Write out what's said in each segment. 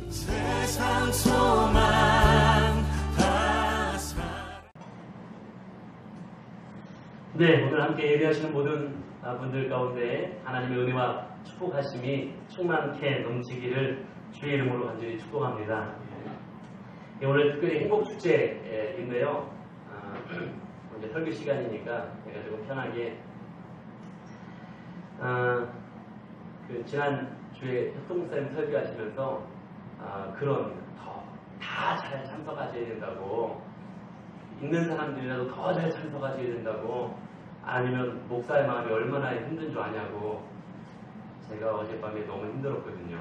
세상 소망 네, 오늘 함께 예배하시는 모든 분들 가운데 하나님의 은혜와 축복하심이 충만케 넘치기를 주의 이름으로 간절히 축복합니다. 오늘 특별히 행복축제인데요. 이제 설교 시간이니까 제가 조금 편하게 지난 주에 협동목사님 설교하시면서 그런 다 잘 참석하셔야 된다고, 있는 사람들이라도 더 잘 참석하셔야 된다고, 아니면 목사의 마음이 얼마나 힘든 줄 아냐고. 제가 어젯밤에 너무 힘들었거든요.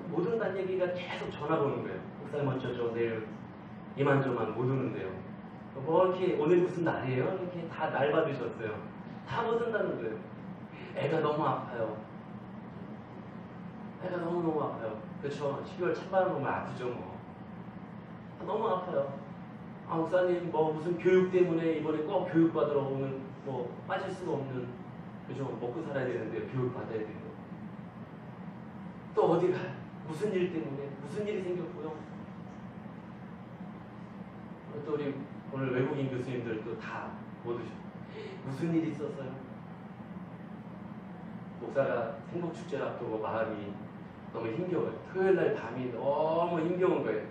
못 온다는 얘기가 계속 전화가 오는 거예요. 목사님 어쩌죠, 내일 이만저만 못 오는데요. 뭐 이렇게 오늘 무슨 날이에요? 이렇게 다 날 받으셨어요. 다 못 온다는 거예요. 애가 너무 아파요. 애가 너무너무 아파요. 그렇죠. 12월 찬바람 보면 아프죠 뭐. 너무 아파요. 목사님 뭐 무슨 교육 때문에 이번에 꼭 교육 받으러 오는, 뭐 빠질 수가 없는, 그죠? 먹고 살아야 되는데 교육 받아야 되고, 또 어디 가요? 무슨 일 때문에 무슨 일이 생겼고요. 또 우리 오늘 외국인 교수님들도 다 못 오셔. 무슨 일이 있었어요? 목사가 행복축제를 앞두고 마음이 너무 힘겨워요. 토요일날 밤이 너무 힘겨운 거예요.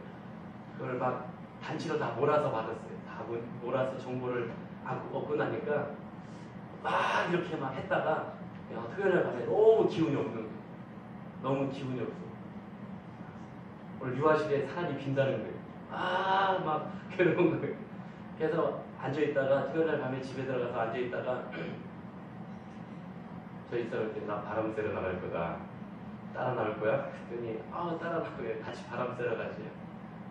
그걸 막 단체로 다 몰아서 받았어요. 다 몰아서 정보를 얻고 나니까 막 이렇게 막 했다가 토요일날 밤에 너무 기운이 없는 거예요. 너무 기운이 없어. 오늘 유아실에 사람이 빈다는 거예요. 막 괴로운 거예요. 그래서 앉아있다가 토요일날 밤에 집에 들어가서 앉아있다가 저 이사할 때 나 바람 쐬러 나갈 거다. 따라 나올 거야? 그랬더니 따라 나오래. 같이 바람 쐬러 가지.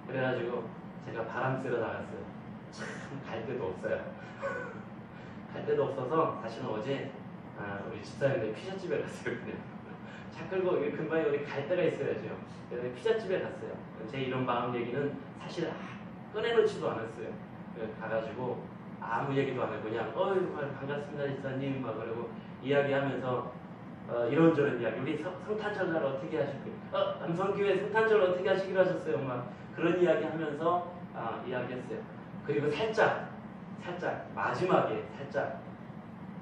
그래가지고 제가 바람 쐬러 나갔어요. 참 갈 데도 없어요. 갈 데도 없어서 사실은 어제 우리 집사님네 피자집에 갔어요. 그냥 차 끌고 금방에 우리 갈 데가 있어야죠. 그래서 피자집에 갔어요. 제 이런 마음 얘기는 사실 꺼내놓지도 않았어요. 가가지고 아무 얘기도 안 하고 그냥 반갑습니다 집사님 막 그러고 이야기하면서 이런저런 이야기, 우리 성탄절날 어떻게 하실 거예요? 남성교회 성탄절 어떻게 하시기로 하셨어요? 막 그런 이야기 하면서 이야기했어요. 그리고 살짝 마지막에 살짝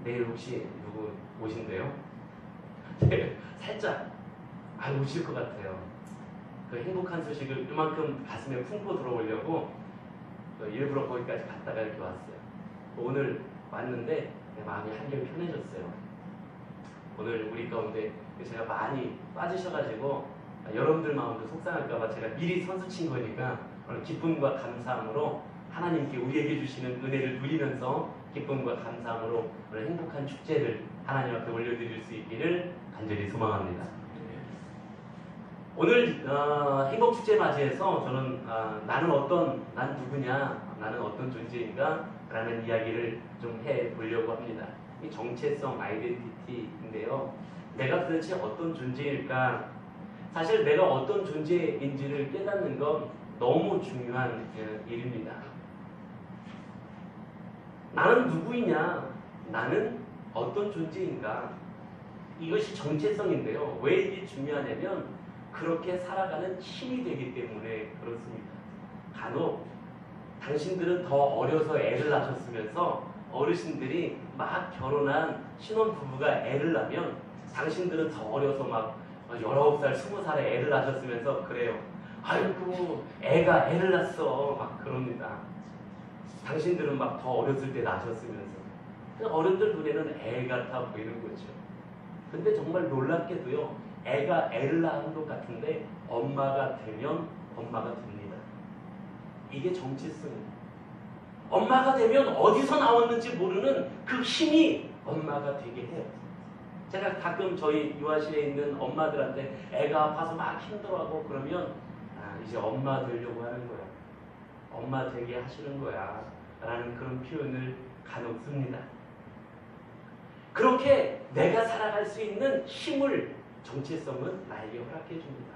내일 혹시 누구 오신대요? 네, 살짝 오실 것 같아요. 그 행복한 소식을 이만큼 가슴에 품고 들어오려고 일부러 거기까지 갔다가 이렇게 왔어요. 오늘 왔는데 마음이 한결 편해졌어요. 오늘 우리 가운데 제가 많이 빠지셔가지고 여러분들 마음도 속상할까봐 제가 미리 선수 친 거니까 오늘 기쁨과 감사함으로 하나님께 우리에게 주시는 은혜를 누리면서 기쁨과 감사함으로 오늘 행복한 축제를 하나님 앞에 올려드릴 수 있기를 간절히 소망합니다. 오늘 행복축제 맞이해서 저는 난 누구냐, 나는 어떤 존재인가 라는 이야기를 좀 해보려고 합니다. 이 정체성, 아이덴티티인데요. 내가 도대체 어떤 존재일까? 사실 내가 어떤 존재인지를 깨닫는 건 너무 중요한 일입니다. 나는 누구이냐? 나는 어떤 존재인가? 이것이 정체성인데요. 왜 이게 중요하냐면 그렇게 살아가는 힘이 되기 때문에 그렇습니다. 간혹 당신들은 더 어려서 애를 낳으셨으면서 어르신들이 막 결혼한 신혼부부가 애를 낳으면 당신들은 더 어려서 막 19살, 20살에 애를 낳으셨으면서 그래요. 아이고 애가 애를 낳았어 막 그럽니다. 당신들은 막 더 어렸을 때 낳으셨으면서 어른들 눈에는 애 같아 보이는 거죠. 근데 정말 놀랍게도요, 애가 애를 낳은 것 같은데 엄마가 되면 엄마가 됩니다. 이게 정체성입니다. 엄마가 되면 어디서 나왔는지 모르는 그 힘이 엄마가 되게 해요. 제가 가끔 저희 유아실에 있는 엄마들한테 애가 아파서 막 힘들어하고 그러면 이제 엄마 되려고 하는 거야. 엄마 되게 하시는 거야. 라는 그런 표현을 간혹 씁니다. 그렇게 내가 살아갈 수 있는 힘을 정체성은 나에게 허락해 줍니다.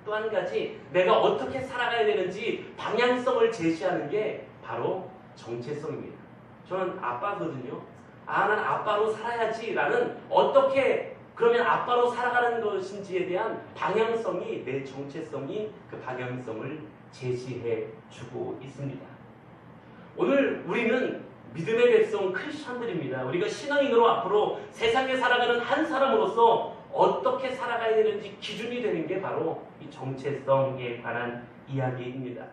또 한 가지 내가 어떻게 살아가야 되는지 방향성을 제시하는 게 바로 정체성입니다. 저는 아빠거든요. 난 아빠로 살아야지 라는 어떻게 그러면 아빠로 살아가는 것인지에 대한 방향성이, 내 정체성이 그 방향성을 제시해 주고 있습니다. 오늘 우리는 믿음의 백성 크리스천들입니다. 우리가 신앙인으로 앞으로 세상에 살아가는 한 사람으로서 어떻게 살아가야 되는지 기준이 되는 게 바로 이 정체성에 관한 이야기입니다.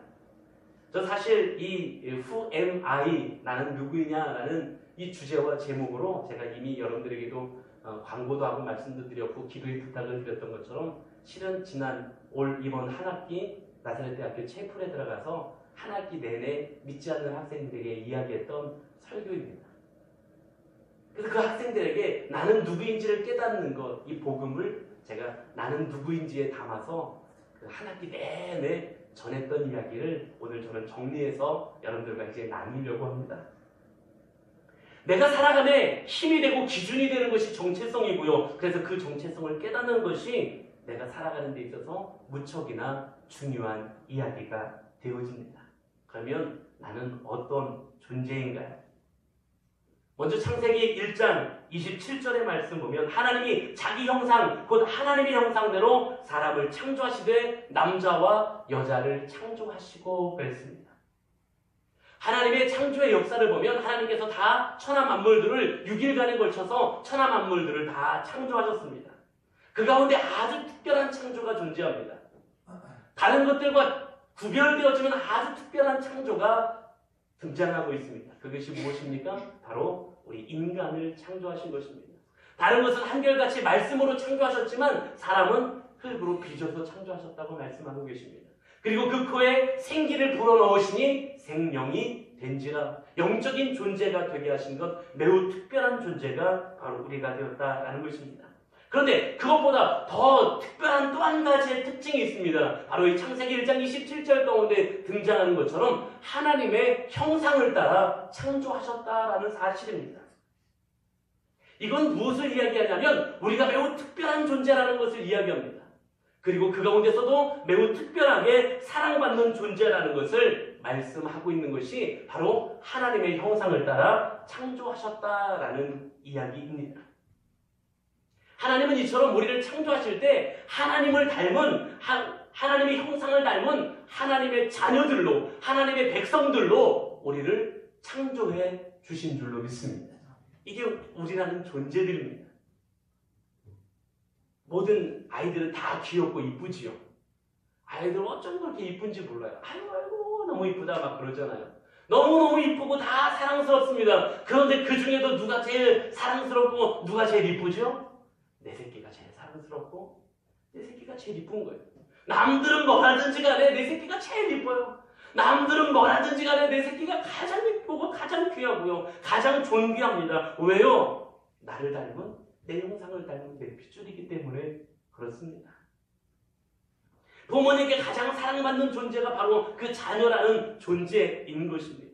저 사실 이 Who am I? 나는 누구이냐라는 이 주제와 제목으로 제가 이미 여러분들에게도 광고도 하고 말씀도 드렸고 기도의 부탁을 드렸던 것처럼 실은 지난 이번 한 학기 나사렛 대학교 채플에 들어가서 한 학기 내내 믿지 않는 학생들에게 이야기했던 설교입니다. 그래서 그 학생들에게 나는 누구인지를 깨닫는 것, 이 복음을 제가 나는 누구인지에 담아서 그 한 학기 내내 전했던 이야기를 오늘 저는 정리해서 여러분들과 이제 나누려고 합니다. 내가 살아감에 힘이 되고 기준이 되는 것이 정체성이고요. 그래서 그 정체성을 깨닫는 것이 내가 살아가는 데 있어서 무척이나 중요한 이야기가 되어집니다. 그러면 나는 어떤 존재인가요? 먼저 창세기 1장 27절의 말씀 보면 하나님이 자기 형상, 곧 하나님의 형상대로 사람을 창조하시되 남자와 여자를 창조하시고 그랬습니다. 하나님의 창조의 역사를 보면 하나님께서 다 천하 만물들을 6일간에 걸쳐서 천하 만물들을 다 창조하셨습니다. 그 가운데 아주 특별한 창조가 존재합니다. 다른 것들과 구별되어지면 아주 특별한 창조가 등장하고 있습니다. 그것이 무엇입니까? 바로 우리 인간을 창조하신 것입니다. 다른 것은 한결같이 말씀으로 창조하셨지만 사람은 흙으로 빚어서 창조하셨다고 말씀하고 계십니다. 그리고 그 코에 생기를 불어넣으시니 생명이 된지라. 영적인 존재가 되게 하신 것, 매우 특별한 존재가 바로 우리가 되었다라는 것입니다. 그런데 그것보다 더 특별한 또 한 가지의 특징이 있습니다. 바로 이 창세기 1장 27절 가운데 등장하는 것처럼 하나님의 형상을 따라 창조하셨다라는 사실입니다. 이건 무엇을 이야기하냐면 우리가 매우 특별한 존재라는 것을 이야기합니다. 그리고 그 가운데서도 매우 특별하게 사랑받는 존재라는 것을 말씀하고 있는 것이 바로 하나님의 형상을 따라 창조하셨다라는 이야기입니다. 하나님은 이처럼 우리를 창조하실 때 하나님을 닮은 하나님의 형상을 닮은 하나님의 자녀들로, 하나님의 백성들로 우리를 창조해 주신 줄로 믿습니다. 이게 우리라는 존재들입니다. 모든 아이들은 다 귀엽고 이쁘지요. 아이들은 어쩜 그렇게 이쁜지 몰라요. 아이고 너무 이쁘다 막 그러잖아요. 너무너무 이쁘고 다 사랑스럽습니다. 그런데 그 중에도 누가 제일 사랑스럽고 누가 제일 이쁘죠? 내 새끼가 제일 사랑스럽고 내 새끼가 제일 이쁜 거예요. 남들은 뭐라든지 간에 내 새끼가 제일 이뻐요. 남들은 뭐라든지 간에 내 새끼가 가장 이쁘고 가장 귀하고요. 가장 존귀합니다. 왜요? 나를 닮은, 내 형상을 닮은 내 핏줄이기 때문에 그렇습니다. 부모님께 가장 사랑받는 존재가 바로 그 자녀라는 존재인 것입니다.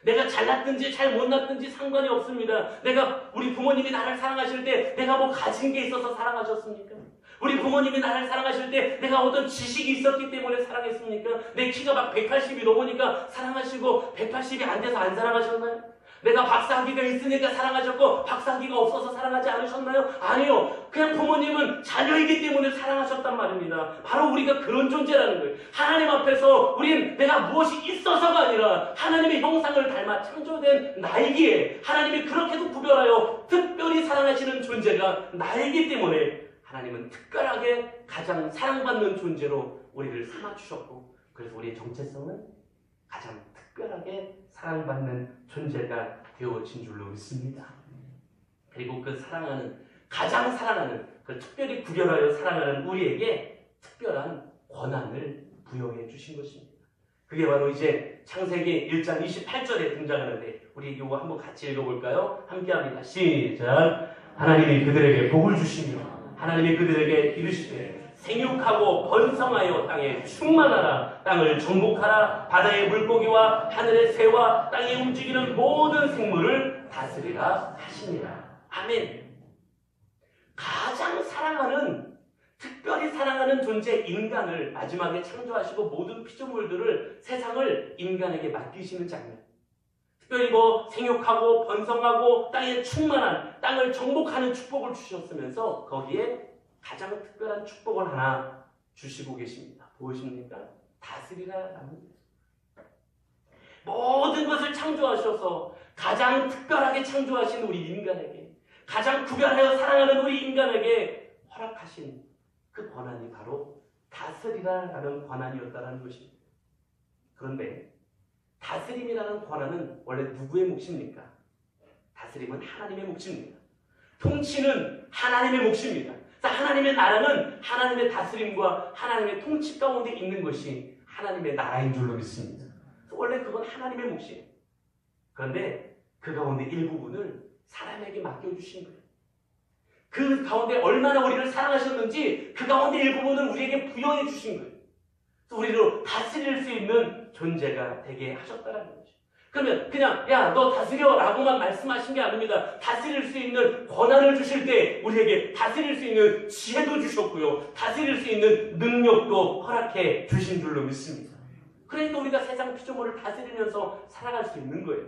내가 잘났든지 잘 못났든지 상관이 없습니다. 우리 부모님이 나를 사랑하실 때 내가 뭐 가진 게 있어서 사랑하셨습니까? 우리 부모님이 나를 사랑하실 때 내가 어떤 지식이 있었기 때문에 사랑했습니까? 내 키가 막 180이 넘으니까 사랑하시고 180이 안 돼서 안 사랑하셨나요? 내가 박사학위가 있으니까 사랑하셨고 박사학위가 없어서 사랑하지 않으셨나요? 아니요. 그냥 부모님은 자녀이기 때문에 사랑하셨단 말입니다. 바로 우리가 그런 존재라는 거예요. 하나님 앞에서 우린 내가 무엇이 있어서가 아니라 하나님의 형상을 닮아 창조된 나이기에 하나님이 그렇게도 구별하여 특별히 사랑하시는 존재가 나이기 때문에 하나님은 특별하게 가장 사랑받는 존재로 우리를 삼아주셨고 그래서 우리의 정체성은 가장 특별하게 사랑받는 존재가 되어진 줄로 믿습니다. 그리고 그 가장 사랑하는, 그 특별히 구별하여 사랑하는 우리에게 특별한 권한을 부여해 주신 것입니다. 그게 바로 이제 창세기 1장 28절에 등장하는데 우리 이거 한번 같이 읽어볼까요? 함께합니다. 시작. 하나님이 그들에게 복을 주시며 하나님이 그들에게 이르시되 생육하고 번성하여 땅에 충만하라. 땅을 정복하라. 바다의 물고기와 하늘의 새와 땅에 움직이는 모든 생물을 다스리라 하시니라. 아멘. 가장 사랑하는, 특별히 사랑하는 존재 인간을 마지막에 창조하시고 모든 피조물들을, 세상을 인간에게 맡기시는 장면. 특별히 생육하고 번성하고 땅에 충만한 땅을 정복하는 축복을 주셨으면서 거기에 가장 특별한 축복을 하나 주시고 계십니다. 무엇입니까? 다스리라라는 거예요. 모든 것을 창조하셔서 가장 특별하게 창조하신 우리 인간에게, 가장 구별하여 사랑하는 우리 인간에게 허락하신 그 권한이 바로 다스리라라는 권한이었다는 것입니다. 그런데 다스림이라는 권한은 원래 누구의 몫입니까? 다스림은 하나님의 몫입니다. 통치는 하나님의 몫입니다. 그래서 하나님의 나라는 하나님의 다스림과 하나님의 통치 가운데 있는 것이 하나님의 나라인 줄로 믿습니다. 원래 그건 하나님의 몫이에요. 그런데 그 가운데 일부분을 사람에게 맡겨주신 거예요. 그 가운데 얼마나 우리를 사랑하셨는지 그 가운데 일부분을 우리에게 부여해 주신 거예요. 우리를 다스릴 수 있는 존재가 되게 하셨다는 거죠. 그러면 그냥 야, 너 다스려 라고만 말씀하신 게 아닙니다. 다스릴 수 있는 권한을 주실 때 우리에게 다스릴 수 있는 지혜도 주셨고요. 다스릴 수 있는 능력도 허락해 주신 줄로 믿습니다. 그러니까 우리가 세상 피조물을 다스리면서 살아갈 수 있는 거예요.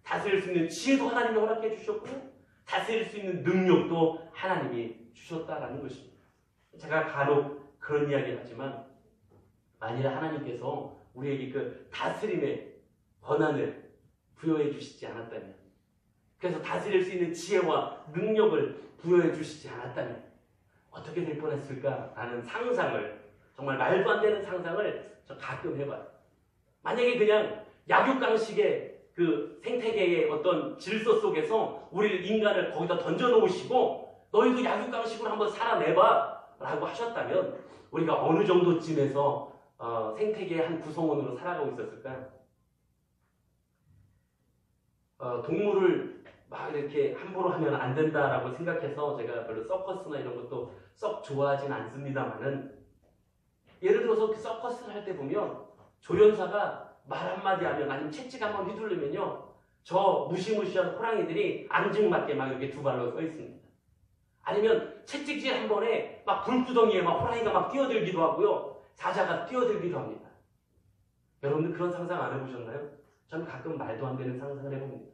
다스릴 수 있는 지혜도 하나님이 허락해 주셨고요. 다스릴 수 있는 능력도 하나님이 주셨다라는 것입니다. 제가 간혹 그런 이야기를 하지만 만일 하나님께서 우리에게 그 다스림의 권한을 부여해 주시지 않았다면, 그래서 다스릴 수 있는 지혜와 능력을 부여해 주시지 않았다면 어떻게 될 뻔했을까라는 상상을, 정말 말도 안 되는 상상을 저 가끔 해봐요. 만약에 그냥 약육강식의 그 생태계의 어떤 질서 속에서 우리를 인간을 거기다 던져놓으시고 너희도 약육강식으로 한번 살아내봐 라고 하셨다면 우리가 어느 정도쯤에서 생태계의 한 구성원으로 살아가고 있었을까요? 동물을 막 이렇게 함부로 하면 안 된다라고 생각해서 제가 별로 서커스나 이런 것도 썩 좋아하진 않습니다만은, 예를 들어서 그 서커스를 할 때 보면 조련사가 말 한마디 하면, 아니면 채찍 한번 휘두르면요, 저 무시무시한 호랑이들이 앙증맞게 막 이렇게 두 발로 서 있습니다. 아니면 채찍질 한 번에 막 불구덩이에 막 호랑이가 막 뛰어들기도 하고요, 사자가 뛰어들기도 합니다. 여러분들 그런 상상 안 해보셨나요? 저는 가끔 말도 안 되는 상상을 해봅니다.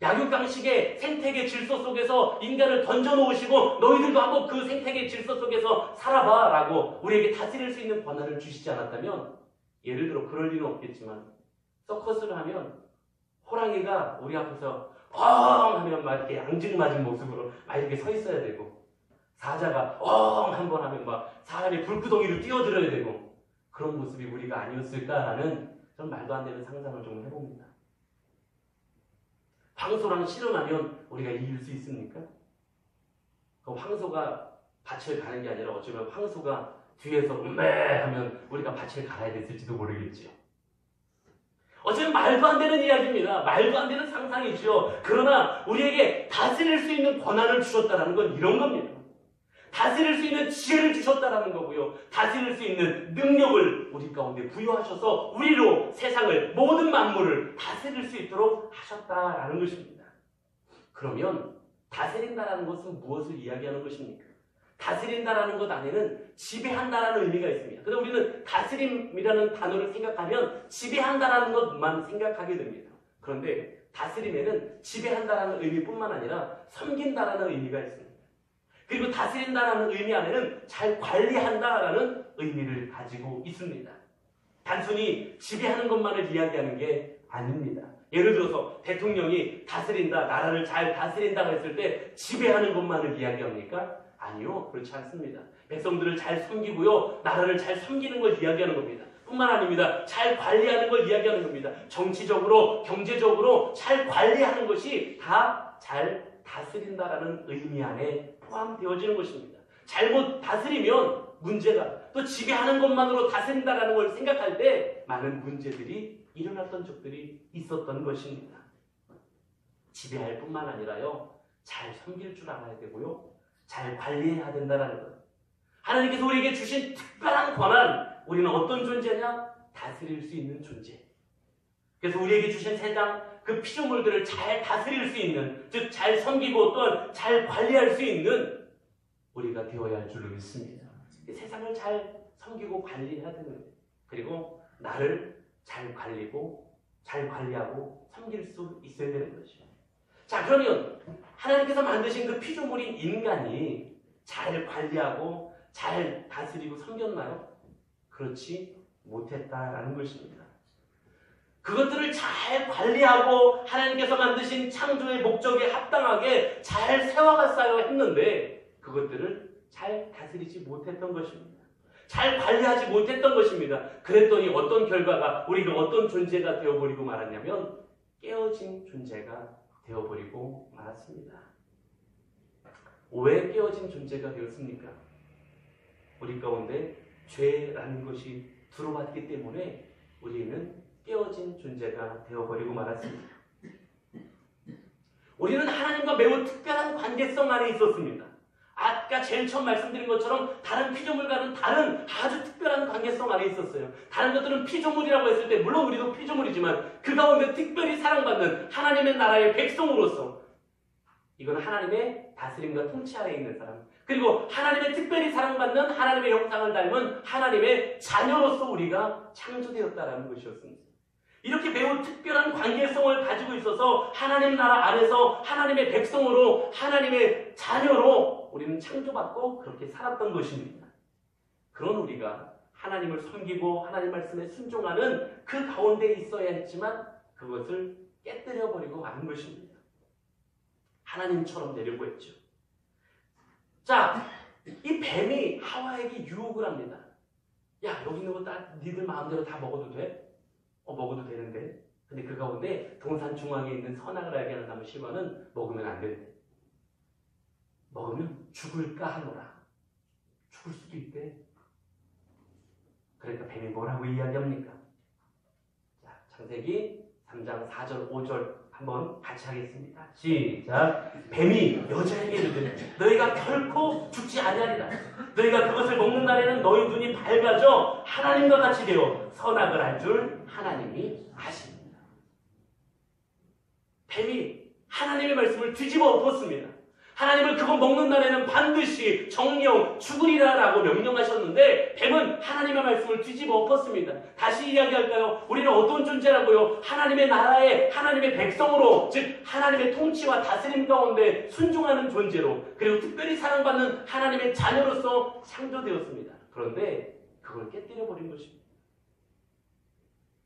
약육강식의 생태계 질서 속에서 인간을 던져놓으시고 너희들도 한번 그 생태계 질서 속에서 살아봐 라고 우리에게 다스릴 수 있는 권한을 주시지 않았다면, 예를 들어 그럴 일은 없겠지만 서커스를 하면 호랑이가 우리 앞에서 엉 하면 막 이렇게 앙증맞은 모습으로 막 이렇게 서 있어야 되고, 사자가 엉 한 번 하면 막 사람이 불구덩이로 뛰어들어야 되고, 그런 모습이 우리가 아니었을까라는 저는 말도 안 되는 상상을 좀 해봅니다. 황소랑 씨름하면 우리가 이길 수 있습니까? 그 황소가 밭을 가는 게 아니라 어쩌면 황소가 뒤에서 하면 우리가 밭을 갈아야 됐을지도 모르겠지요. 어쩌면 말도 안 되는 이야기입니다. 말도 안 되는 상상이죠. 그러나 우리에게 다스릴 수 있는 권한을 주셨다는 건 이런 겁니다. 다스릴 수 있는 지혜를 주셨다는 거고요. 다스릴 수 있는 능력을 우리 가운데 부여하셔서 우리로 세상을, 모든 만물을 다스릴 수 있도록 하셨다라는 것입니다. 그러면 다스린다라는 것은 무엇을 이야기하는 것입니까? 다스린다라는 것 안에는 지배한다라는 의미가 있습니다. 그래서 우리는 다스림이라는 단어를 생각하면 지배한다라는 것만 생각하게 됩니다. 그런데 다스림에는 지배한다라는 의미뿐만 아니라 섬긴다라는 의미가 있습니다. 그리고 다스린다라는 의미 안에는 잘 관리한다라는 의미를 가지고 있습니다. 단순히 지배하는 것만을 이야기하는 게 아닙니다. 예를 들어서 대통령이 다스린다, 나라를 잘 다스린다고 했을 때 지배하는 것만을 이야기합니까? 아니요, 그렇지 않습니다. 백성들을 잘 섬기고요, 나라를 잘 섬기는 걸 이야기하는 겁니다. 뿐만 아닙니다. 잘 관리하는 걸 이야기하는 겁니다. 정치적으로, 경제적으로 잘 관리하는 것이 다 잘 다스린다라는 의미 안에 포함되어지는 것입니다. 잘못 다스리면 문제가, 또 지배하는 것만으로 다스린다라는 걸 생각할 때 많은 문제들이 일어났던 적들이 있었던 것입니다. 지배할 뿐만 아니라요, 잘 섬길 줄 알아야 되고요, 잘 관리해야 된다는 것. 하나님께서 우리에게 주신 특별한 권한, 우리는 어떤 존재냐? 다스릴 수 있는 존재. 그래서 우리에게 주신 세상 그 피조물들을 잘 다스릴 수 있는, 즉 잘 섬기고 또한 잘 관리할 수 있는 우리가 되어야 할 줄로 믿습니다. 세상을 잘 섬기고 관리해야 되는 거예요. 그리고 나를 잘 관리고 잘 관리하고 섬길 수 있어야 되는 것이죠. 자, 그러면 하나님께서 만드신 그 피조물인 인간이 잘 관리하고 잘 다스리고 섬겼나요? 그렇지 못했다라는 것입니다. 그것들을 잘 관리하고 하나님께서 만드신 창조의 목적에 합당하게 잘 세워갔어야 했는데 그것들을 잘 다스리지 못했던 것입니다. 잘 관리하지 못했던 것입니다. 그랬더니 어떤 결과가 우리가 어떤 존재가 되어버리고 말았냐면 깨어진 존재가 되어버리고 말았습니다. 왜 깨어진 존재가 되었습니까? 우리 가운데 죄라는 것이 들어왔기 때문에 우리는 깨어진 존재가 되어버리고 말았습니다. 우리는 하나님과 매우 특별한 관계성 안에 있었습니다. 아까 제일 처음 말씀드린 것처럼 다른 피조물과는 다른 아주 특별한 관계성 안에 있었어요. 다른 것들은 피조물이라고 했을 때 물론 우리도 피조물이지만 그 가운데 특별히 사랑받는 하나님의 나라의 백성으로서 이건 하나님의 다스림과 통치 아래에 있는 사람, 그리고 하나님의 특별히 사랑받는 하나님의 형상을 닮은 하나님의 자녀로서 우리가 창조되었다라는 것이었습니다. 이렇게 매우 특별한 관계성을 가지고 있어서 하나님 나라 안에서 하나님의 백성으로 하나님의 자녀로 우리는 창조받고 그렇게 살았던 것입니다. 그런 우리가 하나님을 섬기고 하나님 말씀에 순종하는 그 가운데 있어야 했지만 그것을 깨뜨려버리고 마는 것입니다. 하나님처럼 되려고 했죠. 자, 이 뱀이 하와에게 유혹을 합니다. 야, 여기 있는 거 다 니들 마음대로 다 먹어도 돼? 먹어도 되는데. 근데 그 가운데 동산 중앙에 있는 선악을 알게 하는 나무 실과는 먹으면 안 된대. 먹으면 죽을까 하노라. 죽을 수도 있대. 그러니까 뱀이 뭐라고 이야기합니까? 자, 창세기 3장 4절 5절 한번 같이 하겠습니다. 시작. 뱀이 여자에게 이르되 너희가 결코 죽지 아니하리라. 너희가 그것을 먹는 날에는 너희 눈이 밝아져 하나님과 같이 되어 선악을 알 줄 하나님이 아십니다. 뱀이 하나님의 말씀을 뒤집어 엎었습니다. 하나님을 그거 먹는 날에는 반드시 정령 죽으리라라고 명령하셨는데 뱀은 하나님의 말씀을 뒤집어 엎었습니다. 다시 이야기할까요? 우리는 어떤 존재라고요? 하나님의 나라의 하나님의 백성으로, 즉 하나님의 통치와 다스림 가운데 순종하는 존재로, 그리고 특별히 사랑받는 하나님의 자녀로서 창조되었습니다. 그런데 그걸 깨뜨려버린 것입니다.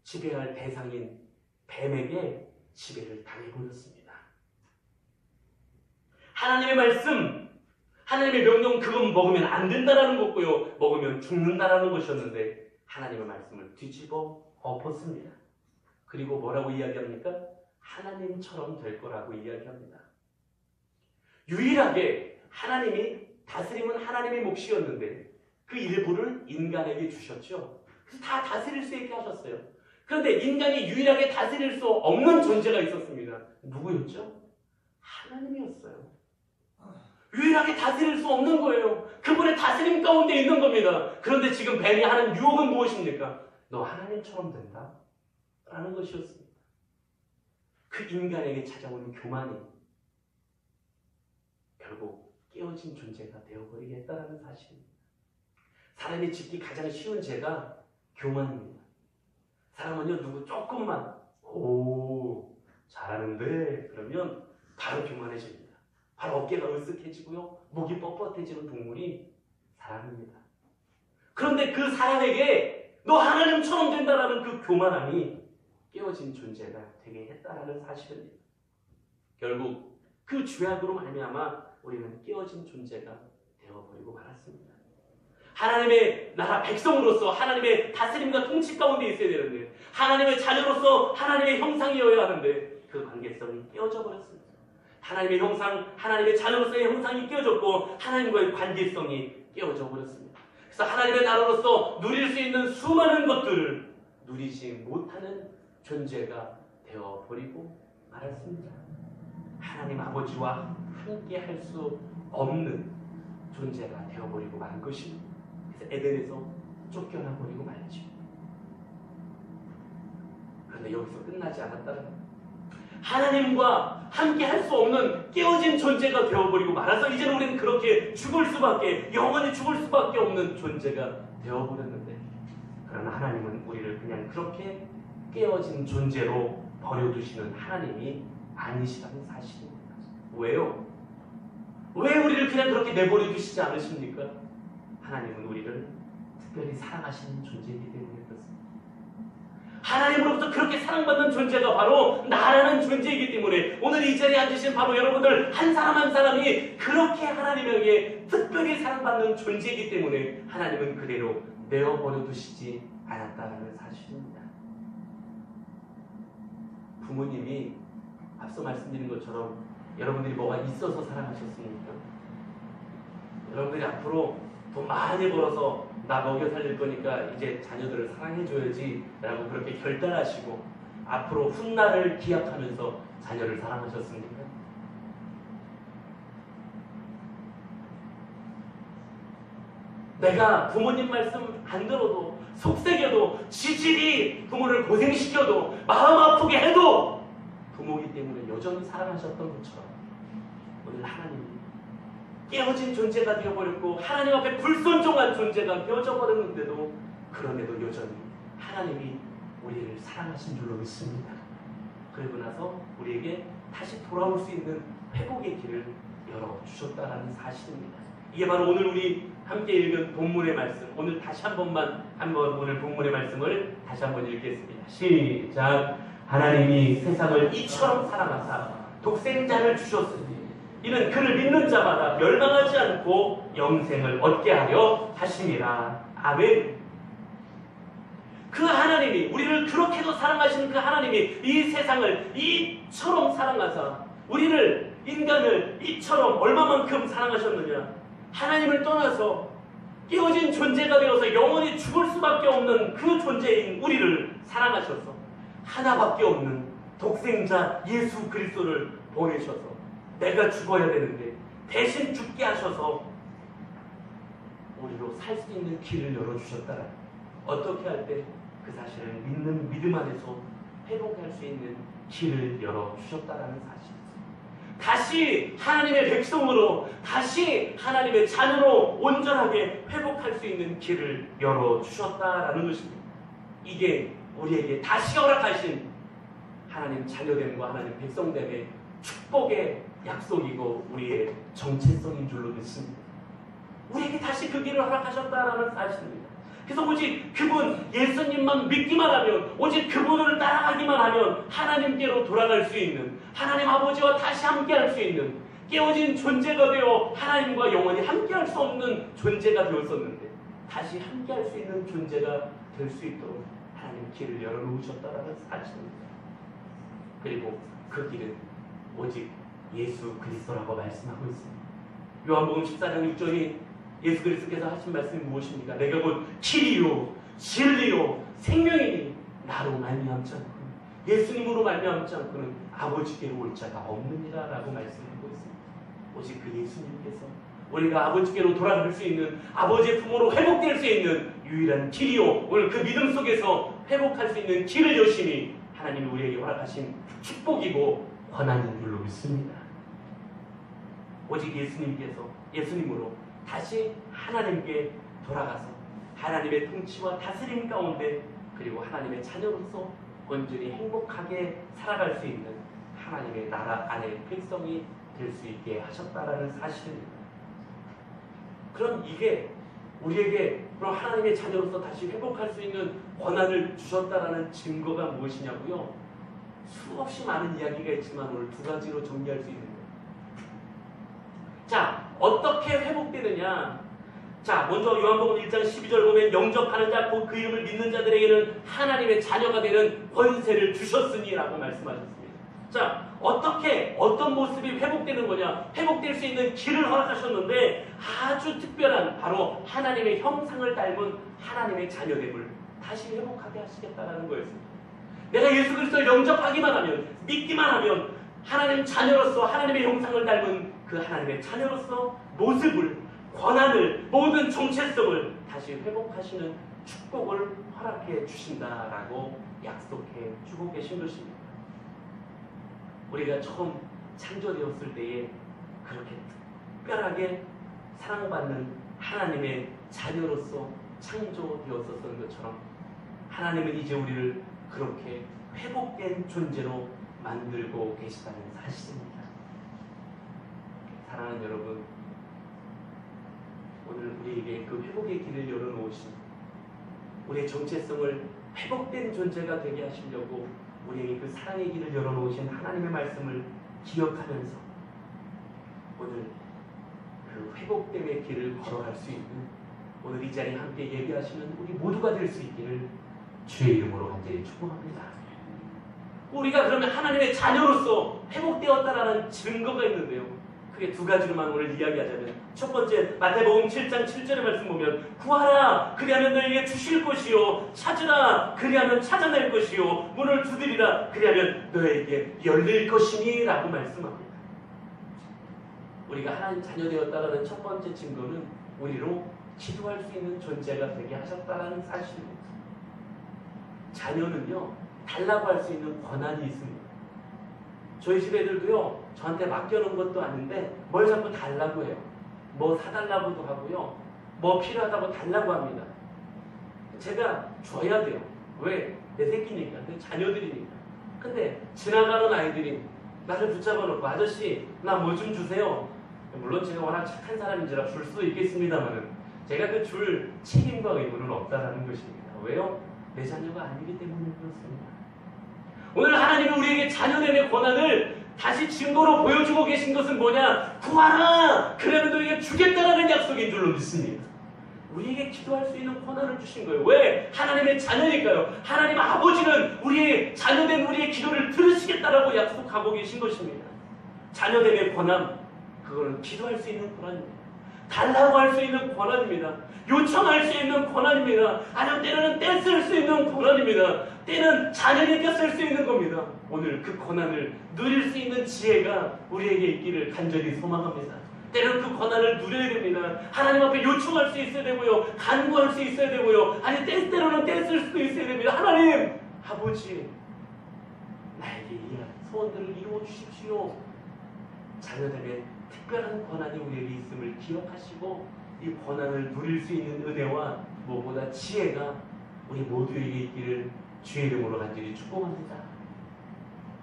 지배할 대상인 뱀에게 지배를 당해버렸습니다. 하나님의 말씀, 하나님의 명령 그건 먹으면 안 된다라는 거고요. 먹으면 죽는다라는 것이었는데 하나님의 말씀을 뒤집어 엎었습니다. 그리고 뭐라고 이야기합니까? 하나님처럼 될 거라고 이야기합니다. 유일하게 하나님이 다스림은 하나님의 몫이었는데 그 일부를 인간에게 주셨죠. 그래서 다 다스릴 수 있게 하셨어요. 그런데 인간이 유일하게 다스릴 수 없는 존재가 있었습니다. 누구였죠? 하나님이었어요. 유일하게 다스릴 수 없는 거예요. 그분의 다스림 가운데 있는 겁니다. 그런데 지금 뱀이 하는 유혹은 무엇입니까? 너 하나님처럼 된다? 라는 것이었습니다. 그 인간에게 찾아오는 교만이 결국 깨어진 존재가 되어버리겠다는 사실입니다. 사람이 짓기 가장 쉬운 죄가 교만입니다. 사람은요, 누구 조금만 오 잘하는데 그러면 바로 교만해집니다. 바로 어깨가 으쓱해지고요, 목이 뻣뻣해지는 동물이 사람입니다. 그런데 그 사람에게 너 하나님처럼 된다라는 그 교만함이 깨어진 존재가 되게 했다라는 사실입니다. 결국 그 죄악으로 말미암아 우리는 깨어진 존재가 되어버리고 말았습니다. 하나님의 나라 백성으로서 하나님의 다스림과 통치 가운데 있어야 되는데, 하나님의 자녀로서 하나님의 형상이어야 하는데 그 관계성이 깨어져 버렸습니다. 하나님의 형상, 하나님의 자녀로서의 형상이 깨어졌고 하나님과의 관계성이 깨어져 버렸습니다. 그래서 하나님의 나라로서 누릴 수 있는 수많은 것들을 누리지 못하는 존재가 되어버리고 말았습니다. 하나님 아버지와 함께 할 수 없는 존재가 되어버리고 말 것입니다. 그래서 에덴에서 쫓겨나버리고 말죠. 그런데 여기서 끝나지 않았다는 겁니다. 하나님과 함께 할 수 없는 깨어진 존재가 되어버리고 말아서 이제는 우리는 그렇게 죽을 수밖에, 영원히 죽을 수밖에 없는 존재가 되어버렸는데, 그러나 하나님은 우리를 그냥 그렇게 깨어진 존재로 버려두시는 하나님이 아니시라는 사실입니다. 왜요? 왜 우리를 그냥 그렇게 내버려 두시지 않으십니까? 하나님은 우리를 특별히 사랑하시는 존재이기 때문에 그렇습니다. 하나님으로부터 그렇게 사랑받는 존재가 바로 나라는 존재이기 때문에 오늘 이 자리에 앉으신 바로 여러분들 한 사람 한 사람이 그렇게 하나님에게 특별히 사랑받는 존재이기 때문에 하나님은 그대로 내어버려 두시지 않았다는 사실입니다. 부모님이 앞서 말씀드린 것처럼 여러분들이 뭐가 있어서 사랑하셨습니까? 여러분들이 앞으로 돈 많이 벌어서 나 먹여 살릴 거니까 이제 자녀들을 사랑해줘야지 라고 그렇게 결단하시고 앞으로 훗날을 기약하면서 자녀를 사랑하셨습니까? 내가 부모님 말씀 안 들어도 속삭여도 지질이 부모를 고생시켜도 마음 아프게 해도 부모이기 때문에 여전히 사랑하셨던 것처럼 오늘 하나님이 깨어진 존재가 되어버렸고 하나님 앞에 불순종한 존재가 되어져 버렸는데도 그럼에도 여전히 하나님이 우리를 사랑하신 줄로 믿습니다. 그리고 나서 우리에게 다시 돌아올 수 있는 회복의 길을 열어주셨다는 사실입니다. 이게 바로 오늘 우리 함께 읽은 본문의 말씀. 오늘 다시 한번 오늘 본문의 말씀을 다시 한번 읽겠습니다. 시작. 하나님이 세상을 이처럼 사랑하사 독생자를 주셨으니 이는 그를 믿는 자마다 멸망하지 않고 영생을 얻게 하려 하심이라. 아멘. 그 하나님이 우리를 그렇게도 사랑하시는 그 하나님이 이 세상을 이처럼 사랑하사 우리를 인간을 이처럼 얼마만큼 사랑하셨느냐. 하나님을 떠나서 깨어진 존재가 되어서 영원히 죽을 수밖에 없는 그 존재인 우리를 사랑하셔서 하나밖에 없는 독생자 예수 그리스도를 보내셔서 내가 죽어야 되는데 대신 죽게 하셔서 우리로 살 수 있는 길을 열어주셨다. 어떻게 할 때? 그 사실을 믿는 믿음 안에서 회복할 수 있는 길을 열어주셨다는 사실. 다시 하나님의 백성으로 다시 하나님의 자녀로 온전하게 회복할 수 있는 길을 열어주셨다라는 것입니다. 이게 우리에게 다시 허락하신 하나님 자녀됨과 하나님 백성됨의 축복의 약속이고 우리의 정체성인 줄로 믿습니다. 우리에게 다시 그 길을 허락하셨다라는 사실입니다. 그래서 오직 그분 예수님만 믿기만 하면 오직 그분을 따라가기만 하면 하나님께로 돌아갈 수 있는 하나님 아버지와 다시 함께할 수 있는 깨어진 존재가 되어 하나님과 영원히 함께할 수 없는 존재가 되었었는데 다시 함께할 수 있는 존재가 될 수 있도록 하나님 길을 열어놓으셨다는 사실입니다. 그리고 그 길은 오직 예수 그리스도라고 말씀하고 있습니다. 요한복음 14장 6절이 예수 그리스도께서 하신 말씀이 무엇입니까? 내가 곧 길이요 진리요 생명이니 나로 말미암지 않고는 예수님으로 말미암지 않고는 아버지께로 올 자가 없느니라 라고 말씀하고 있습니다. 오직 그 예수님께서 우리가 아버지께로 돌아갈 수 있는 아버지의 품으로 회복될 수 있는 유일한 길이요 오늘 그 믿음 속에서 회복할 수 있는 길을 여심히 하나님이 우리에게 허락하신 축복이고 권한인 줄로 믿습니다. 오직 예수님으로 다시 하나님께 돌아가서 하나님의 통치와 다스림 가운데 그리고 하나님의 자녀로서 온전히 행복하게 살아갈 수 있는 하나님의 나라 안의 백성이 될 수 있게 하셨다라는 사실입니다. 그럼 이게 우리에게 그럼 하나님의 자녀로서 다시 회복할 수 있는 권한을 주셨다라는 증거가 무엇이냐고요? 수없이 많은 이야기가 있지만 오늘 두 가지로 정리할 수 있는 거예요. 자, 어떻게 회복되느냐? 자, 먼저 요한복음 1장 12절 보면 영접하는 자, 곧 그 이름을 믿는 자들에게는 하나님의 자녀가 되는 권세를 주셨으니 라고 말씀하셨습니다. 자, 어떤 모습이 회복되는 거냐? 회복될 수 있는 길을 허락하셨는데 아주 특별한 바로 하나님의 형상을 닮은 하나님의 자녀됨을 다시 회복하게 하시겠다라는 거였습니다. 내가 예수 그리스도를 영접하기만 하면 믿기만 하면 하나님 자녀로서 하나님의 형상을 닮은 그 하나님의 자녀로서 모습을 권한을 모든 정체성을 다시 회복하시는 축복을 허락해 주신다라고 약속해 주고 계신 것입니다. 우리가 처음 창조되었을 때에 그렇게 특별하게 사랑받는 하나님의 자녀로서 창조되었었던 것처럼 하나님은 이제 우리를 그렇게 회복된 존재로 만들고 계시다는 사실입니다. 사랑하는 여러분, 오늘 우리에게 그 회복의 길을 열어놓으신, 우리의 정체성을 회복된 존재가 되게 하시려고 우리에게 그 사랑의 길을 열어놓으신 하나님의 말씀을 기억하면서 오늘 그 회복됨의 길을 걸어갈 수 있는, 오늘 이 자리에 함께 예배하시는 우리 모두가 될 수 있기를 주의 이름으로 간절히 축복합니다. 우리가 그러면 하나님의 자녀로서 회복되었다라는 증거가 있는데요, 크게 두 가지로만 오늘 이야기하자면, 첫 번째 마태복음 7장 7절의 말씀 보면 구하라 그리하면 너에게 주실 것이요, 찾으라 그리하면 찾아낼 것이요, 문을 두드리라 그리하면 너에게 열릴 것이니 라고 말씀합니다. 우리가 하나님 자녀 되었다라는 첫 번째 증거는 우리로 기도할 수 있는 존재가 되게 하셨다라는 사실입니다. 자녀는요, 달라고 할 수 있는 권한이 있습니다. 저희 집 애들도요, 저한테 맡겨놓은 것도 아닌데 뭘 자꾸 달라고 해요. 뭐 사달라고도 하고요, 뭐 필요하다고 달라고 합니다. 제가 줘야 돼요. 왜? 내 새끼니까, 내 자녀들이니까. 근데 지나가는 아이들이 나를 붙잡아 놓고 아저씨 나 뭐 좀 주세요. 물론 제가 워낙 착한 사람인지라 줄 수도 있겠습니다만은 제가 그 줄 책임과 의무는 없다라는 것입니다. 왜요? 내 자녀가 아니기 때문에 그렇습니다. 오늘 하나님이 우리에게 자녀됨의 권한을 다시 증거로 보여주고 계신 것은 뭐냐? 구하라! 그러면 너에게 주겠다라는 약속인 줄로 믿습니다. 우리에게 기도할 수 있는 권한을 주신 거예요. 왜? 하나님의 자녀니까요. 하나님 아버지는 우리의 자녀된 우리의 기도를 들으시겠다라고 약속하고 계신 것입니다. 자녀됨의 권한, 그거는 기도할 수 있는 권한입니다. 달라고 할 수 있는 권한입니다. 요청할 수 있는 권한입니다. 아니면 때로는 떼쓸 수 있는 권한입니다. 때는 자녀에게 쓸 수 있는 겁니다. 오늘 그 권한을 누릴 수 있는 지혜가 우리에게 있기를 간절히 소망합니다. 때로는 그 권한을 누려야 됩니다. 하나님 앞에 요청할 수 있어야 되고요, 간구할 수 있어야 되고요, 아니 때로는 떼쓸 수도 있어야 됩니다. 하나님 아버지, 나에게 이 소원들을 이루어 주십시오. 자녀들의 특별한 권한이 우리에게 있음을 기억하시고 이 권한을 누릴 수 있는 은혜와 무엇보다 지혜가 우리 모두에게 있기를 주의 이름으로 간절히 축복합니다.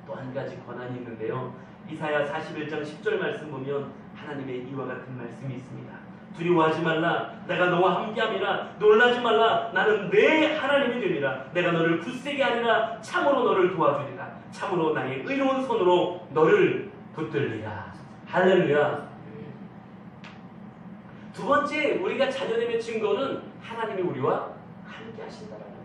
또 한 가지 권한이 있는데요, 이사야 41장 10절 말씀 보면 하나님의 이와 같은 말씀이 있습니다. 두려워하지 말라, 내가 너와 함께함이라. 놀라지 말라, 나는 내 하나님이 되리라. 내가 너를 굳세게 하리라. 참으로 너를 도와주리라. 참으로 나의 의로운 손으로 너를 붙들리라. 할렐루야. 두 번째, 우리가 자녀됨의 증거는 하나님이 우리와 함께 하신다라는 거예요.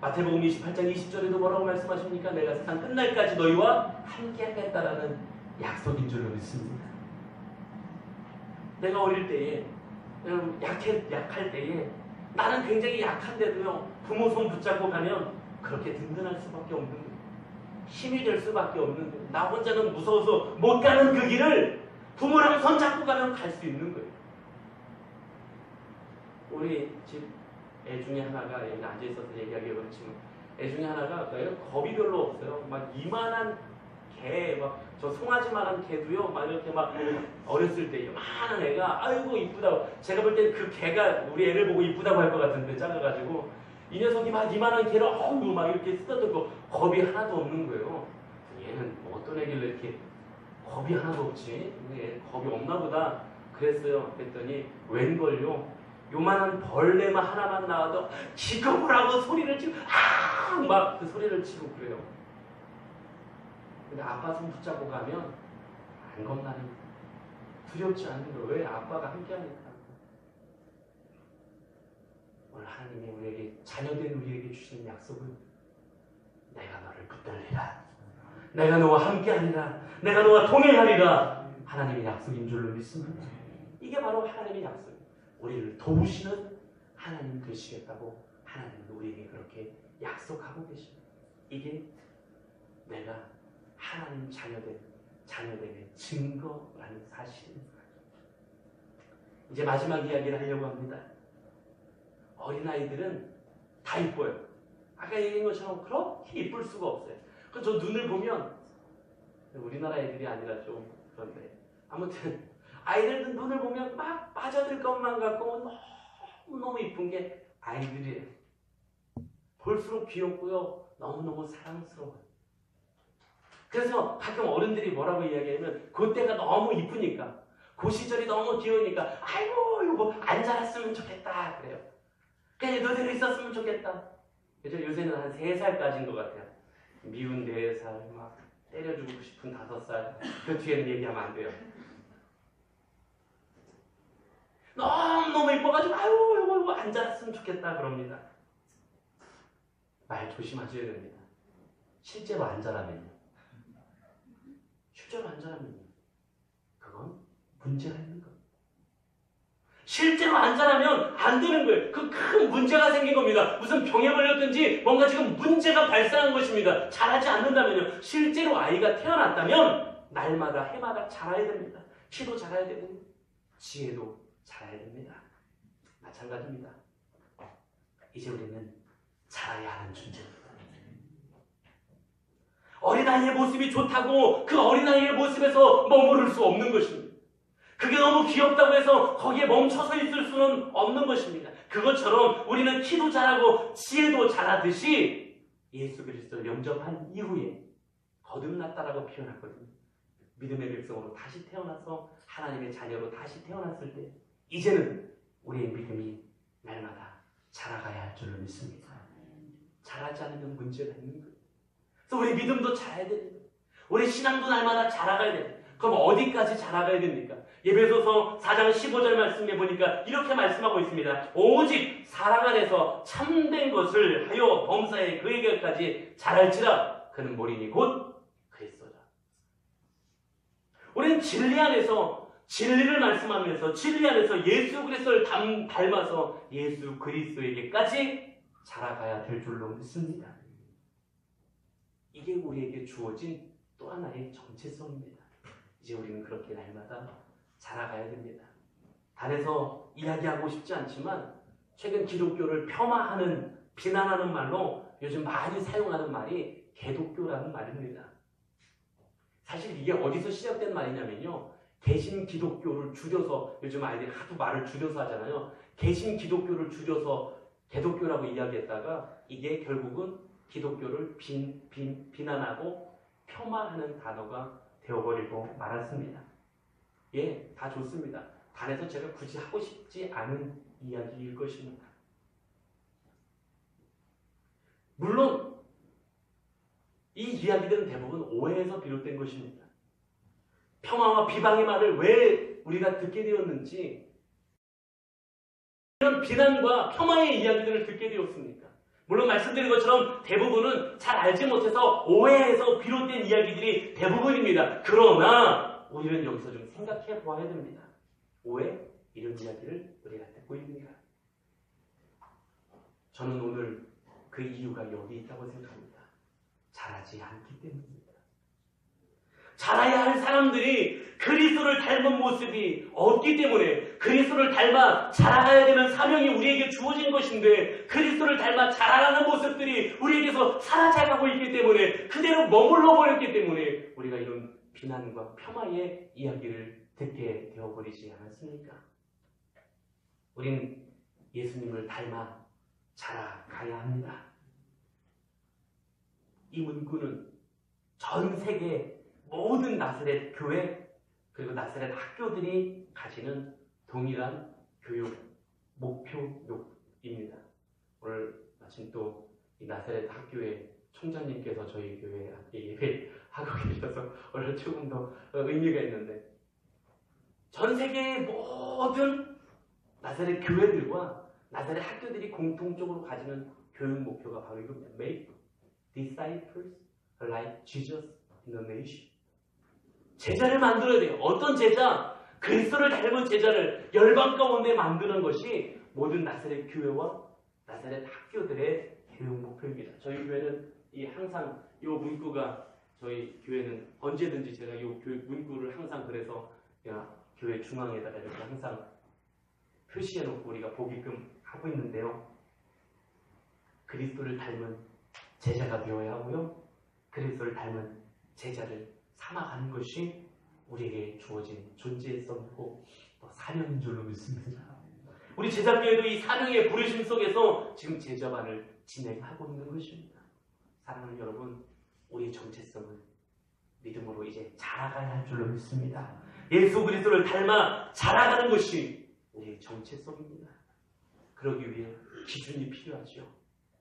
마태복음 28장 20절에도 뭐라고 말씀하십니까? 내가 세상 끝날까지 너희와 함께 하겠다라는 약속인 줄로 믿습니다. 내가 어릴 때에, 약할 때에, 나는 굉장히 약한데도요, 부모 손 붙잡고 가면 그렇게 든든할 수밖에 없는 거예요. 힘이 될 수밖에 없는 거예요. 나 혼자는 무서워서 못 가는 그 길을 부모랑 손 잡고 가면 갈 수 있는 거예요. 우리 집 애 중에 하나가, 여기 앉아있어서 얘기하기 그렇지만 애 중에 하나가 겁이 별로 없어요. 막 이만한 개, 막 저 송아지만한 개도요, 막 이렇게 막 어렸을 때 이만한 애가 아이고 이쁘다고, 제가 볼 때 그 개가 우리 애를 보고 이쁘다고 할 것 같은데 작아가지고 이 녀석이 막 이만한 개를 어우 막 이렇게 쓰다듬고 겁이 하나도 없는 거예요. 얘는 뭐 어떤 애길래 이렇게 겁이 하나도 없지? 얘 겁이 없나 보다 그랬어요. 그랬더니 웬걸요, 요만한 벌레만 하나만 나와도 기겁을 하고 소리를 치고 막 그 소리를 치고 그래요. 근데 아빠 손 붙잡고 가면 안 겁나는 거예요. 두렵지 않은 거예요. 왜? 아빠가 함께하니까. 오늘 하나님이 우리에게, 자녀된 우리에게 주시는 약속은 내가 너를 붙들리라, 내가 너와 함께하리라, 내가 너와 동행하리라. 하나님의 약속인 줄로 믿습니다. 이게 바로 하나님의 약속이에요. 우리를 도우시는 하나님 되시겠다고 하나님은 우리에게 그렇게 약속하고 계십니다. 이게 내가 하나님 자녀됨의 증거라는 사실입니다. 이제 마지막 이야기를 하려고 합니다. 어린아이들은 다 이뻐요. 아까 얘기한 것처럼 그렇게 이쁠 수가 없어요. 저 눈을 보면, 우리나라 애들이 아니라 좀 그런데, 아무튼 아이들은 눈을 보면 막 빠져들 것만 같고 너무너무 이쁜 게 아이들이에요. 볼수록 귀엽고요. 너무너무 사랑스러워요. 그래서 가끔 어른들이 뭐라고 이야기하면 그때가 너무 이쁘니까 그 시절이 너무 귀여우니까 아이고 이거 안 자랐으면 좋겠다 그래요. 그냥 너대로 있었으면 좋겠다. 그죠? 요새는 한 3살까지인 것 같아요. 미운 4살, 막 때려주고 싶은 5살. 그 뒤에는 얘기하면 안 돼요. 너무너무 이뻐가지고 아유 이거 안 자랐으면 좋겠다 그럽니다. 말 조심하셔야 됩니다. 실제로 안 자라면요. 실제로 안 자라면요. 그건 문제가 있는 겁니다. 실제로 안 자라면 안 되는 거예요. 그 큰 문제가 생긴 겁니다. 무슨 병에 걸렸든지 뭔가 지금 문제가 발생한 것입니다. 자라지 않는다면요. 실제로 아이가 태어났다면 날마다 해마다 자라야 됩니다. 키도 자라야 되고 지혜도 자라야 됩니다. 마찬가지입니다. 이제 우리는 자라야 하는 존재입니다. 어린아이의 모습이 좋다고 그 어린아이의 모습에서 머무를 수 없는 것입니다. 그게 너무 귀엽다고 해서 거기에 멈춰서 있을 수는 없는 것입니다. 그것처럼 우리는 키도 자라고 지혜도 자라듯이 예수 그리스도를 영접한 이후에 거듭났다라고 표현하거든요. 믿음의 백성으로 다시 태어나서 하나님의 자녀로 다시 태어났을 때 이제는 우리의 믿음이 날마다 자라가야 할 줄로 믿습니다. 자라지 않으면 문제가 있는 거예요. 그래서 우리 믿음도 자라야 됩니다. 우리 신앙도 날마다 자라가야 됩니다. 그럼 어디까지 자라가야 됩니까? 에베소서 4장 15절 말씀에 보니까 이렇게 말씀하고 있습니다. 오직 사랑 안에서 참된 것을 하여 범사에 그에게까지 자랄지라 그는 몰이니 곧 그리스도다. 우리는 진리 안에서 진리를 말씀하면서 진리 안에서 예수 그리스도를 닮아서 예수 그리스도에게까지 자라가야 될 줄로 믿습니다. 이게 우리에게 주어진 또 하나의 정체성입니다. 이제 우리는 그렇게 날마다 자라가야 됩니다. 단에서 이야기하고 싶지 않지만 최근 기독교를 폄하하는 비난하는 말로 요즘 많이 사용하는 말이 개독교라는 말입니다. 사실 이게 어디서 시작된 말이냐면요. 개신 기독교를 줄여서 요즘 아이들이 하도 말을 줄여서 하잖아요. 개신 기독교를 줄여서 개독교라고 이야기했다가 이게 결국은 기독교를 비난하고 폄하하는 단어가 되어버리고 말았습니다. 예, 다 좋습니다. 단에서 제가 굳이 하고 싶지 않은 이야기일 것입니다. 물론 이 이야기들은 대부분 오해에서 비롯된 것입니다. 폄하와 비방의 말을 왜 우리가 듣게 되었는지 이런 비난과 폄하의 이야기들을 듣게 되었습니까? 물론 말씀드린 것처럼 대부분은 잘 알지 못해서 오해에서 비롯된 이야기들이 대부분입니다. 그러나 우리는 여기서 좀 생각해 보아야 됩니다. 왜 이런 이야기를 우리가 듣고 있는가? 저는 오늘 그 이유가 여기 있다고 생각합니다. 자라지 않기 때문입니다. 자라야 할 사람들이 그리스도를 닮은 모습이 없기 때문에 그리스도를 닮아 자라가야 되는 사명이 우리에게 주어진 것인데 그리스도를 닮아 자라가는 모습들이 우리에게서 사라져가고 있기 때문에 그대로 머물러 버렸기 때문에 우리가 이런 비난과 폄하의 이야기를 듣게 되어버리지 않았습니까? 우린 예수님을 닮아 자라가야 합니다. 이 문구는 전 세계 모든 나사렛 교회 그리고 나사렛 학교들이 가지는 동일한 교육 목표입니다. 오늘 마침 또 이 나사렛 학교의 총장님께서 저희 교회에 예배하고 계셔서 오늘 조금 더 의미가 있는데 전 세계의 모든 나사렛 교회들과 나사렛 학교들이 공통적으로 가지는 교육 목표가 바로 이겁니다. Make disciples like Jesus in the nation. 제자를 만들어야 돼요. 어떤 제자? 그리스도를 닮은 제자를 열방 가운데 만드는 것이 모든 나사렛 교회와 나사렛 학교들의 교육 목표입니다. 저희 교회는 항상 이 문구가 저희 교회는 언제든지 제가 이 교육 문구를 항상 그래서 교회 중앙에다가 이렇게 항상 표시해 놓고 우리가 보게끔 하고 있는데요. 그리스도를 닮은 제자가 되어야 하고요. 그리스도를 닮은 제자를 삼아가는 것이 우리에게 주어진 존재성이고 또 사명인 줄로 믿습니다. 우리 제자교회도 이 사명의 부르심 속에서 지금 제자반을 진행하고 있는 것입니다. 사랑하는 여러분, 우리의 정체성을 믿음으로 이제 자라가야 할 줄로 믿습니다. 예수 그리스도를 닮아 자라가는 것이 우리의 정체성입니다. 그러기 위해 기준이 필요하죠.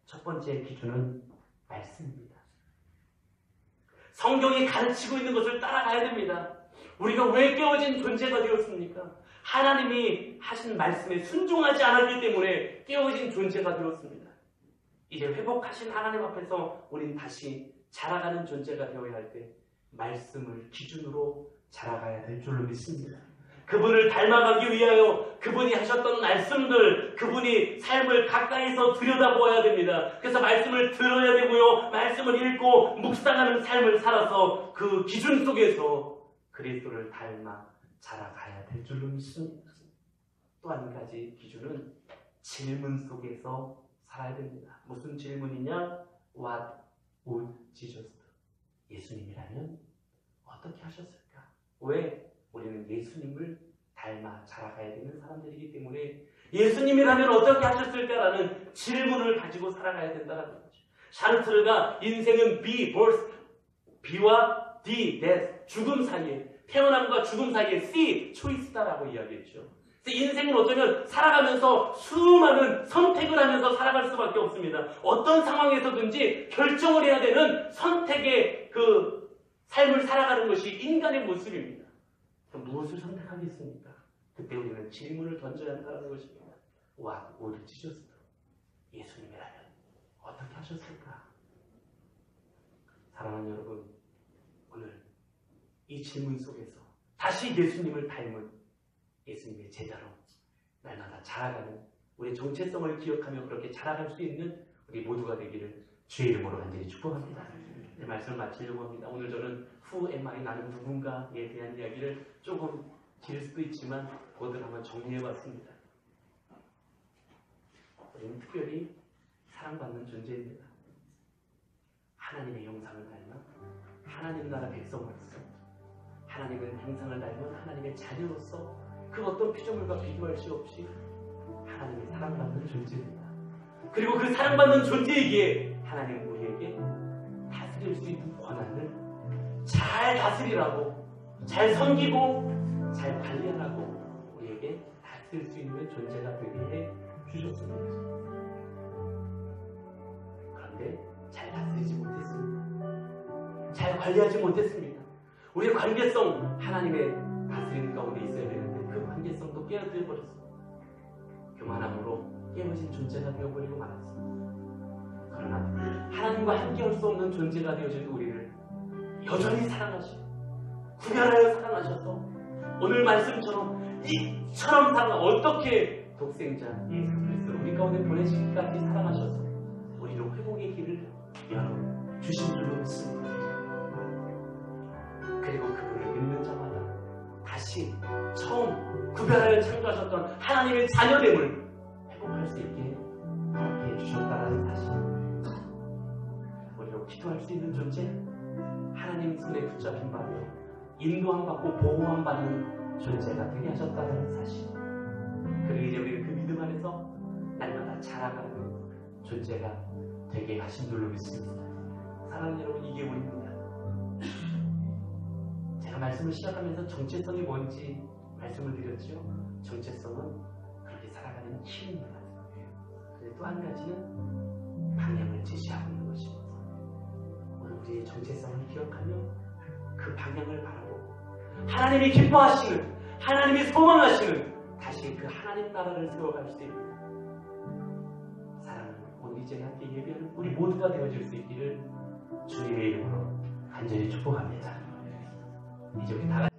첫 번째 기준은 말씀입니다. 성경이 가르치고 있는 것을 따라가야 됩니다. 우리가 왜 깨어진 존재가 되었습니까? 하나님이 하신 말씀에 순종하지 않았기 때문에 깨어진 존재가 되었습니다. 이제 회복하신 하나님 앞에서 우린 다시 자라가는 존재가 되어야 할 때 말씀을 기준으로 자라가야 될 줄로 믿습니다. 그분을 닮아가기 위하여 그분이 하셨던 말씀들, 그분이 삶을 가까이서 들여다보아야 됩니다. 그래서 말씀을 들어야 되고요. 말씀을 읽고 묵상하는 삶을 살아서 그 기준 속에서 그리스도를 닮아 자라가야 될 줄로 믿습니다. 또 한 가지 기준은 질문 속에서 살아야 됩니다. 무슨 질문이냐? What would Jesus do? 예수님이라면 어떻게 하셨을까? 왜? 우리는 예수님을 닮아 자라가야 되는 사람들이기 때문에 예수님이라면 어떻게 하셨을까라는 질문을 가지고 살아가야 된다는 거죠. 샤르트르가 인생은 B, birth, B와 D, death, 죽음 사이에, 태어남과 죽음 사이에 C, choice다라고 이야기했죠. 그래서 인생은 어쩌면 살아가면서 수많은 선택을 하면서 살아갈 수밖에 없습니다. 어떤 상황에서든지 결정을 해야 되는 선택의 그 삶을 살아가는 것이 인간의 모습입니다. 무엇을 선택하겠습니까? 그때 우리는 질문을 던져야 한다는 것입니다. What would Jesus do? 예수님이라면 어떻게 하셨을까? 사랑하는 여러분, 오늘 이 질문 속에서 다시 예수님을 닮은 예수님의 제자로 날마다 자라가는 우리의 정체성을 기억하며 그렇게 자라갈 수 있는 우리 모두가 되기를 주의 이름으로 간절히 축복합니다. 네, 말씀을 마치려고 합니다. 오늘 저는 Who am I? 나는 누군가에 대한 이야기를 조금 길 수도 있지만 그것을 한번 정리해봤습니다. 우리는 특별히 사랑받는 존재입니다. 하나님의 형상을 닮아 하나님 나라 백성으로서 하나님의 형상을 닮은 하나님의 자녀로서 그 어떤 피조물과 비교할 수 없이 하나님의 사랑받는 존재입니다. 그리고 그 사랑받는 존재이기에 하나님 우리에게 다스릴 수 있는 권한을 잘 다스리라고, 잘 섬기고 잘 관리하라고 우리에게 다스릴 수 있는 존재가 되게 해 주셨습니다. 그런데 잘 다스리지 못했습니다. 잘 관리하지 못했습니다. 우리의 관계성, 하나님의 다스리는 가운데 있어야 되는데 그 관계성도 깨어져 버렸습니다. 교만함으로 깨어진 존재가 되어버리고 말았습니다. 그러나 하나님과 함께할 수 없는 존재가 되어진 우리를 여전히 사랑하시고 구별하여 사랑하셔서 오늘 말씀처럼 이처럼 어떻게 독생자 예수 그리스도를 우리 가운데 보내시기까지 사랑하셔서 우리로 회복의 길을 열어주신 줄로 믿습니다. 그리고 그분을 믿는 자마다 다시 처음 구별하여 창조하셨던 하나님의 자녀됨을 회복할 수 있게 그렇게 해주셨다는 사실, 우리로 기도할 수 있는 존재, 하나님 손에 붙잡힌 바며 인도함 받고 보호함 받는 존재가 되게 하셨다는 사실, 그리고 이제 우리는 그 믿음 안에서 날마다 자라가는 존재가 되게 하신 줄로 믿습니다. 사랑하는 여러분, 이게 우리입니다. 제가 말씀을 시작하면서 정체성이 뭔지 말씀을 드렸죠. 정체성은 그렇게 살아가는 힘입니다. 또 한 가지는 방향을 제시하고 있는 것입니다. 오늘 우리의 정체성을 기억하며 그 방향을 바라보고 하나님이 기뻐하시는, 하나님이 소망하시는 다시 그 하나님 나라를 세워갈 수 있는 사랑하는 오늘 이제 함께 예배하는 우리 모두가 되어질 수 있기를 주님의 이름으로 간절히 축복합니다. 이제 우리 다 같이